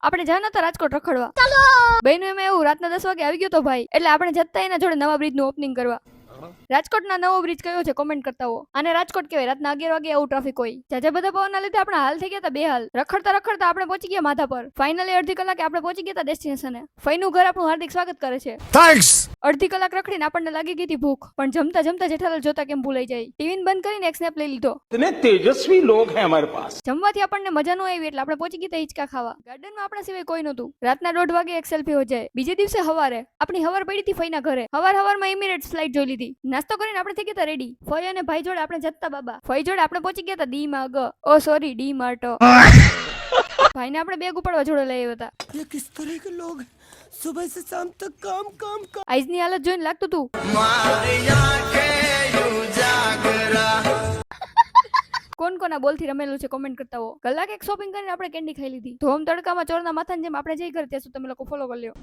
આપણે જાના હતા રાજકોટ રખડવા. બહેનો એમાં એવું રાતના 10 વાગે આવી ગયો તો ભાઈ, એટલે આપણે જતા એના જોડે નવા બ્રિજ નું ઓપનિંગ કરવા. રાજકોટના નવો બ્રિજ કયો છે કોમેન્ટ કરતા હો. આને રાજકોટ કહેવાય. રાતના 11 વાગે આવું ટ્રાફિક હોય. જાજા બધા પવનના લીધે આપણે હાલ થઈ ગયા હતા બેહાલ. રખડતા રખડતા આપણે પહોંચી ગયા માથા પર. ફાઇનલી અડધી કલાકે આપણે પહોંચી ગયા હતા ડેસ્ટિનેશને. ફઈનું ઘર આપણું હાર્દિક સ્વાગત કરે છે. થેન્ક્સ. અડધી કલાક રખડીને આપણને લાગી ગઈ હતી ભૂખ, પણ જમતા જમતા જેઠાલાલ જોતા કેમ ભૂલાઈ જાય. ટીવી બંધ કરીને એક સ્નેપ લઈ લીધો. इतने तेजस्वी लोग हैं हमारे पास. જમવાથી આપણને મજા ન આવી એટલે આપણે પહોંચી ગયા હિંચકા ખાવા. ગાર્ડનમાં આપણા સિવાય કોઈ નહોતું. રાતના 1:30 વાગે એક સેલ્ફી હો જાય. બીજે દિવસે હવારે આપણી હવાર પડી હતી ફઈના ઘરે. હવારમાં એમિરેટ્સ ફ્લાઇટ જોઈ લીધી. નાસ્તો કરીને આપણે થઈ ગયા રેડી. ફઈ અને ભાઈ જોડે આપણે જતા બાબા. ફઈ જોડે આપણે પહોંચી ગયા હતા ડી માં ગ ઓ સોરી ડી માર્ટ. ભાઈને આપણે બેગ ઉપાડવા જોડે લઈ આવ્યા હતા. ये किस तरह के लोग हैं? सुबह से शाम तक काम काम काम. આઈઝની હાલત જોઈને લાગતું હતું કોણ કોના બોલ થી રમેલું છે કોમેન્ટ કરતા હો. કલાક એક શોપિંગ કરીને આપણે કેન્ડી ખાઈ લીધી. ધોમ તડકામાં ચોરના માથાની જેમ આપણે જઈ ઘરે ત્યાં સુધી તમે લોકો ફોલો કરી લ્યો.